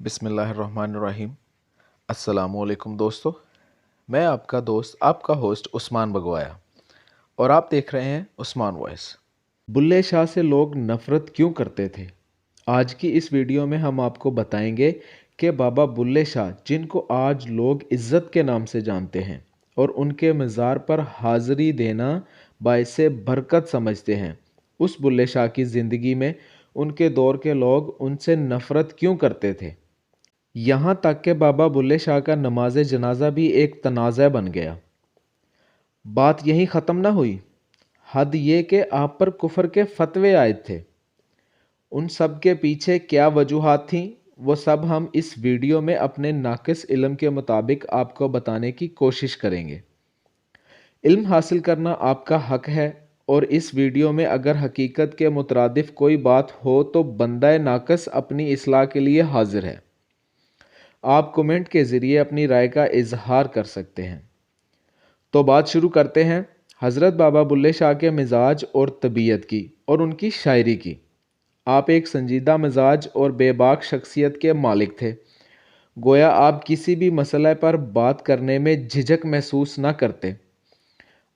बिस्मिल्लाहिर्रहमानिर्रहीम। अस्सलामुअलैकुम दोस्तों, मैं आपका दोस्त आपका होस्ट उस्मान बगवाया और आप देख रहे हैं उस्मान वॉइस। बुल्ले शाह से लोग नफ़रत क्यों करते थे? आज की इस वीडियो में हम आपको बताएंगे कि बाबा बुल्ले शाह, जिनको आज लोग इज़्ज़त के नाम से जानते हैं और उनके मज़ार पर हाज़री देना बाइसे बरकत समझते हैं, उस बुल्ले शाह की ज़िंदगी में उनके दौर के लोग उनसे नफ़रत क्यों करते थे। यहाँ तक कि बाबा बुल्ले शाह का नमाज जनाजा भी एक तनाज़ा बन गया। बात यहीं ख़त्म ना हुई, हद ये कि आप पर कुफर के फतवे आए थे। उन सब के पीछे क्या वजूहात थीं, वो सब हम इस वीडियो में अपने नाक़िस इल्म के मुताबिक आपको बताने की कोशिश करेंगे। इल्म हासिल करना आपका हक है और इस वीडियो में अगर हकीकत के मुतरादिफ कोई बात हो तो बंदा नाक़िस अपनी इस्लाह के लिए हाजिर है। आप कमेंट के ज़रिए अपनी राय का इजहार कर सकते हैं। तो बात शुरू करते हैं हज़रत बाबा बुल्ले शाह के मिजाज और तबीयत की और उनकी शायरी की। आप एक संजीदा मिजाज और बेबाक शख्सियत के मालिक थे। गोया आप किसी भी मसले पर बात करने में झिझक महसूस न करते।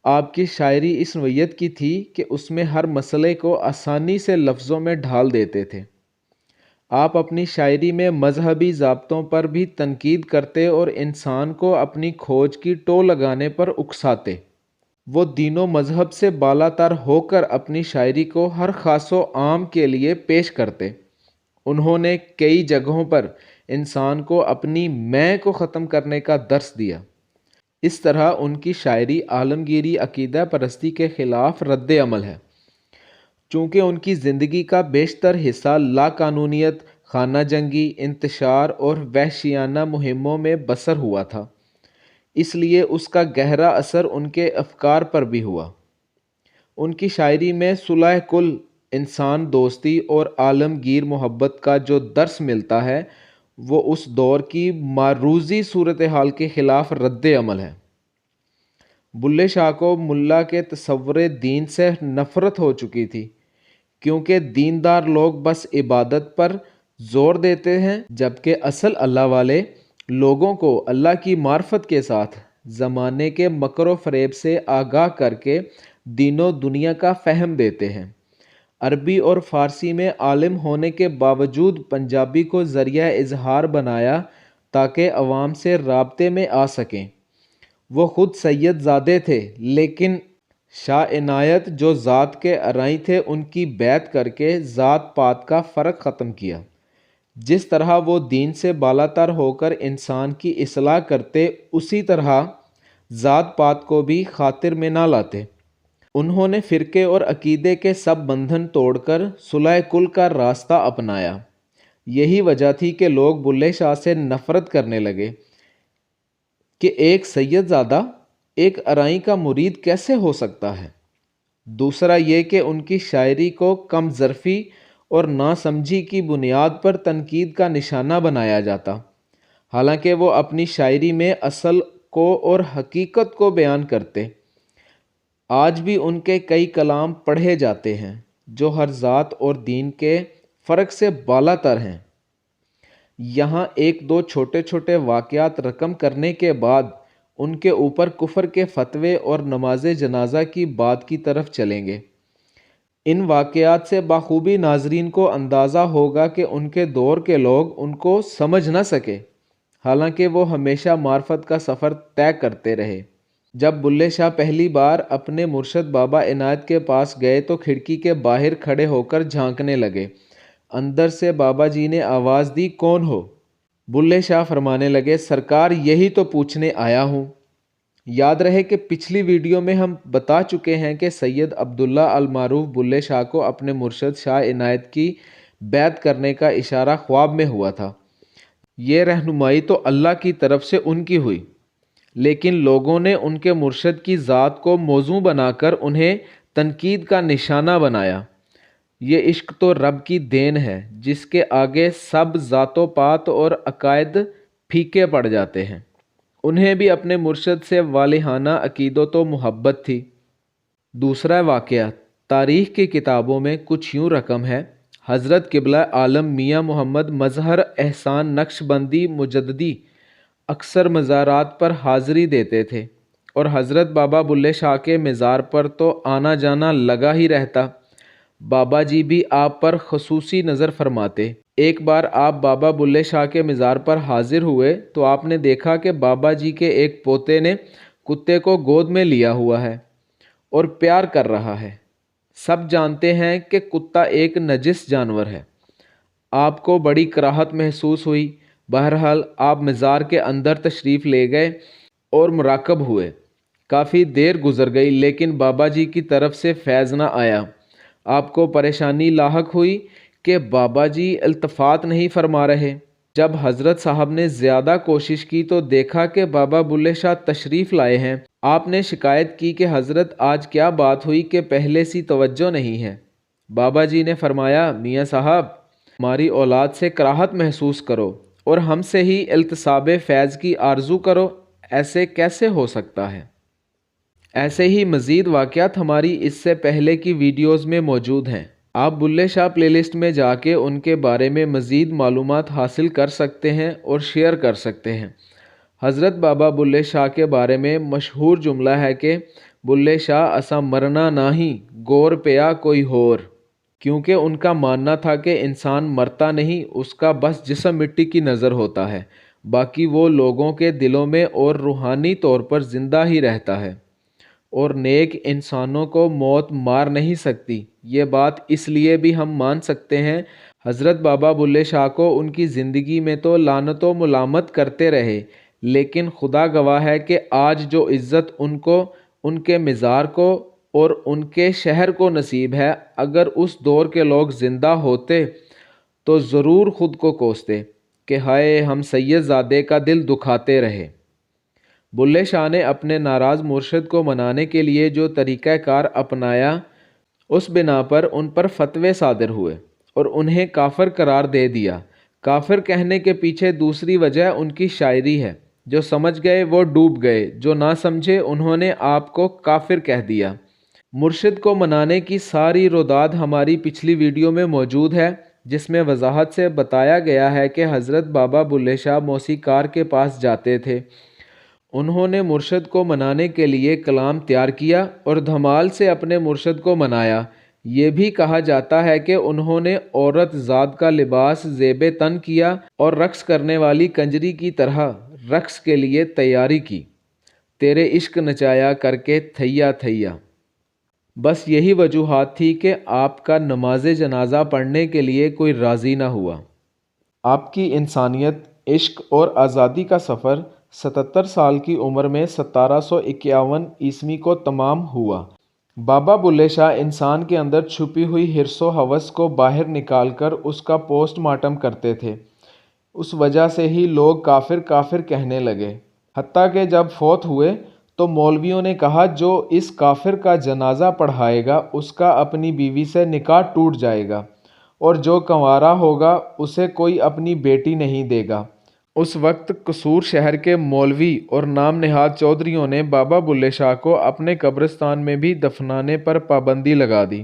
आपकी शायरी इस नोयत की थी कि उसमें हर मसले को आसानी से लफ्ज़ों में ढाल देते थे। आप अपनी शायरी में मजहबी ज़ाब्तों पर भी तनकीद करते और इंसान को अपनी खोज की टो लगाने पर उकसाते। वो दीनों मजहब से बालातर होकर अपनी शायरी को हर खासो आम के लिए पेश करते। उन्होंने कई जगहों पर इंसान को अपनी मैं को ख़त्म करने का दर्स दिया। इस तरह उनकी शायरी आलमगीरी अकीदा परस्ती के ख़िलाफ़ रद्द अमल है। चूँकि उनकी ज़िंदगी का बेशतर हिस्सा लाकानूनियत, खाना जंगी, इंतशार और वहशियाना मुहिमों में बसर हुआ था, इसलिए उसका गहरा असर उनके अफकार पर भी हुआ। उनकी शायरी में सुलह कुल, इंसान दोस्ती और आलमगीर मोहब्बत का जो दर्स मिलता है, वो उस दौर की मारूज़ी सूरत हाल के ख़िलाफ़ रद्द अमल है। बुल्ले शाह को मुल्ला के तसव्वुर दीन से नफ़रत हो चुकी थी, क्योंकि दीनदार लोग बस इबादत पर ज़ोर देते हैं, जबकि असल अल्लाह वाले लोगों को अल्लाह की मार्फत के साथ ज़माने के मकर फ़रेब से आगाह करके दीनों दुनिया का फ़हम देते हैं। अरबी और फ़ारसी में आलिम होने के बावजूद पंजाबी को ज़रिया इजहार बनाया ताकि अवाम से राब्ते में आ सकें। वो ख़ुद सैयद ज़ादे थे, लेकिन शाह इनायत जो ज़ात के अराई थे, उनकी बैत करके ज़ात पात का फ़र्क ख़त्म किया। जिस तरह वो दीन से बालातर होकर इंसान की इस्लाह करते, उसी तरह ज़ात पात को भी खातिर में ना लाते। उन्होंने फ़िरके और अकीदे के सब बंधन तोड़कर सुलह कुल का रास्ता अपनाया। यही वजह थी कि लोग बुल्ले शाह से नफ़रत करने लगे कि एक सैयदज़ादा एक अराई का मुरीद कैसे हो सकता है। दूसरा ये कि उनकी शायरी को कम ज़रफ़ी और नासमझी की बुनियाद पर तनकीद का निशाना बनाया जाता, हालांकि वो अपनी शायरी में असल को और हकीकत को बयान करते। आज भी उनके कई कलाम पढ़े जाते हैं जो हर ज़ात और दीन के फ़र्क से बालातर हैं। यहाँ एक दो छोटे छोटे वाक़यात रकम करने के बाद उनके ऊपर कुफर के फतवे और नमाज जनाजा की बात की तरफ चलेंगे। इन वाक़यात से बाखूबी नाजरीन को अंदाज़ा होगा कि उनके दौर के लोग उनको समझ न सके, हालांकि वो हमेशा मार्फत का सफ़र तय करते रहे। जब बुल्ले शाह पहली बार अपने मुर्शद बाबा इनायत के पास गए तो खिड़की के बाहर खड़े होकर झांकने लगे। अंदर से बाबा जी ने आवाज़ दी, कौन हो? बुल्ले शाह फरमाने लगे, सरकार यही तो पूछने आया हूँ। याद रहे कि पिछली वीडियो में हम बता चुके हैं कि सैयद अब्दुल्ला अल मारूफ बुल्ले शाह को अपने मुर्शद शाह इनायत की बैत करने का इशारा ख्वाब में हुआ था। ये रहनुमाई तो अल्लाह की तरफ से उनकी हुई, लेकिन लोगों ने उनके मुर्शद की ज़ात को मौजू बनाकर उन्हें तनकीद का निशाना बनाया। ये इश्क तो रब की देन है, जिसके आगे सब ज़ातो पात और अकायद फीके पड़ जाते हैं। उन्हें भी अपने मुर्शद से वालिहाना अकीदत व मोहब्बत थी। दूसरा वाक़या तारीख़ की किताबों में कुछ यूँ रकम है। حضرت قبلہ عالم میاں محمد مظہر احسان نقشبندی مجددی اکثر مزارات پر حاضری دیتے تھے اور حضرت بابا بلے شاہ کے مزار پر تو آنا جانا لگا ہی رہتا۔ بابا جی بھی آپ پر خصوصی نظر فرماتے۔ ایک بار آپ بابا بلے شاہ کے مزار پر حاضر ہوئے تو آپ نے دیکھا کہ بابا جی کے ایک پوتے نے کتے کو گود میں لیا ہوا ہے اور پیار کر رہا ہے۔ سب جانتے ہیں کہ کتا ایک نجس جانور ہے۔ آپ کو بڑی کراہت محسوس ہوئی۔ بہرحال آپ مزار کے اندر تشریف لے گئے اور مراقب ہوئے۔ کافی دیر گزر گئی لیکن بابا جی کی طرف سے فیض نہ آیا۔ آپ کو پریشانی لاحق ہوئی کہ بابا جی التفات نہیں فرما رہے۔ جب حضرت صاحب نے زیادہ کوشش کی تو دیکھا کہ بابا بلے شاہ تشریف لائے ہیں۔ آپ نے شکایت کی کہ حضرت آج کیا بات ہوئی کہ پہلے سی توجہ نہیں ہے۔ بابا جی نے فرمایا، میاں صاحب ہماری اولاد سے کراہت محسوس کرو اور ہم سے ہی التصاب فیض کی آرزو کرو، ایسے کیسے ہو سکتا ہے؟ ایسے ہی مزید واقعات ہماری اس سے پہلے کی ویڈیوز میں موجود ہیں۔ آپ بلے شاہ پلے لسٹ میں جا کے ان کے بارے میں مزید معلومات حاصل کر سکتے ہیں اور شیئر کر سکتے ہیں۔ حضرت بابا بلے شاہ کے بارے میں مشہور جملہ ہے کہ بلے شاہ اسا مرنا نہیں گور پیا کوئی ہور، کیونکہ ان کا ماننا تھا کہ انسان مرتا نہیں، اس کا بس جسم مٹی کی نظر ہوتا ہے، باقی وہ لوگوں کے دلوں میں اور روحانی طور پر زندہ ہی رہتا ہے، اور نیک انسانوں کو موت مار نہیں سکتی۔ یہ بات اس لیے بھی ہم مان سکتے ہیں، حضرت بابا بلے شاہ کو ان کی زندگی میں تو لعنت و ملامت کرتے رہے، لیکن خدا گواہ ہے کہ آج جو عزت ان کو، ان کے مزار کو اور ان کے شہر کو نصیب ہے، اگر اس دور کے لوگ زندہ ہوتے تو ضرور خود کو کوستے کہ ہائے ہم سید زادے کا دل دکھاتے رہے۔ بلے شاہ نے اپنے ناراض مرشد کو منانے کے لیے جو طریقہ کار اپنایا، اس بنا پر ان پر فتوے صادر ہوئے اور انہیں کافر قرار دے دیا۔ کافر کہنے کے پیچھے دوسری وجہ ان کی شاعری ہے، جو سمجھ گئے وہ ڈوب گئے، جو نہ سمجھے انہوں نے آپ کو کافر کہہ دیا۔ مرشد کو منانے کی ساری روداد ہماری پچھلی ویڈیو میں موجود ہے، جس میں وضاحت سے بتایا گیا ہے کہ حضرت بابا بلے شاہ موسیقار کے پاس جاتے تھے۔ انہوں نے مرشد کو منانے کے لیے کلام تیار کیا اور دھمال سے اپنے مرشد کو منایا۔ یہ بھی کہا جاتا ہے کہ انہوں نے عورت ذات کا لباس زیب تن کیا اور رقص کرنے والی کنجری کی طرح رقص کے لیے تیاری کی، تیرے عشق نچایا کر کے تھیا تھیا۔ بس یہی وجوہات تھی کہ آپ کا نماز جنازہ پڑھنے کے لیے کوئی راضی نہ ہوا۔ آپ کی انسانیت، عشق اور آزادی کا سفر 77 سال کی عمر میں 1751 عیسوی کو تمام ہوا۔ بابا بلے شاہ انسان کے اندر چھپی ہوئی حرص و ہوس کو باہر نکال کر اس کا پوسٹ مارٹم کرتے تھے۔ اس وجہ سے ہی لوگ کافر کافر کہنے لگے، حتیٰ کہ جب فوت ہوئے تو مولویوں نے کہا جو اس کافر کا جنازہ پڑھائے گا اس کا اپنی بیوی سے نکاح ٹوٹ جائے گا، اور جو کنوارا ہوگا اسے کوئی اپنی بیٹی نہیں دے گا۔ اس وقت قصور شہر کے مولوی اور نام نہاد چودھریوں نے بابا بلے شاہ کو اپنے قبرستان میں بھی دفنانے پر پابندی لگا دی۔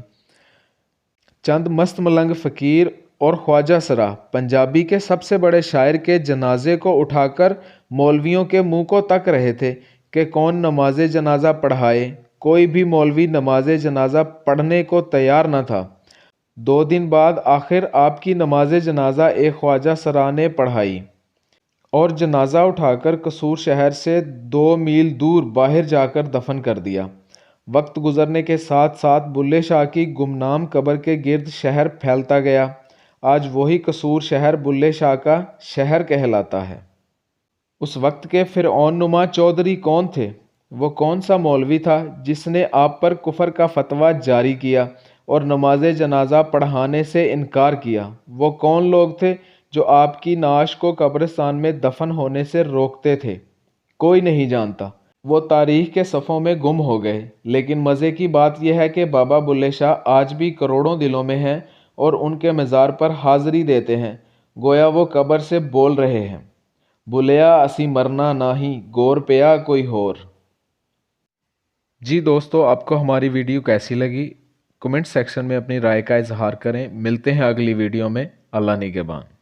چند مست ملنگ فقیر اور خواجہ سرا پنجابی کے سب سے بڑے شاعر کے جنازے کو اٹھا کر مولویوں کے منہ کو تک رہے تھے کہ کون نماز جنازہ پڑھائے۔ کوئی بھی مولوی نماز جنازہ پڑھنے کو تیار نہ تھا۔ 2 دن بعد آخر آپ کی نماز جنازہ ایک خواجہ سرا نے پڑھائی اور جنازہ اٹھا کر قصور شہر سے 2 میل دور باہر جا کر دفن کر دیا۔ وقت گزرنے کے ساتھ ساتھ بلے شاہ کی گمنام قبر کے گرد شہر پھیلتا گیا۔ آج وہی قصور شہر بلے شاہ کا شہر کہلاتا ہے۔ اس وقت کے فرعون نما چودھری کون تھے؟ وہ کون سا مولوی تھا جس نے آپ پر کفر کا فتویٰ جاری کیا اور نماز جنازہ پڑھانے سے انکار کیا؟ وہ کون لوگ تھے جو آپ کی نعش کو قبرستان میں دفن ہونے سے روکتے تھے؟ کوئی نہیں جانتا۔ وہ تاریخ کے صفحوں میں گم ہو گئے۔ لیکن مزے کی بات یہ ہے کہ بابا بلے شاہ آج بھی کروڑوں دلوں میں ہیں اور ان کے مزار پر حاضری دیتے ہیں، گویا وہ قبر سے بول رہے ہیں، بلیا اسی مرنا ناہی گور پیا کوئی ہور۔ جی دوستو، آپ کو ہماری ویڈیو کیسی لگی؟ कमेंट सेक्शन में अपनी राय का इजहार करें। मिलते हैं अगली वीडियो में। अल्लाह निगहबान।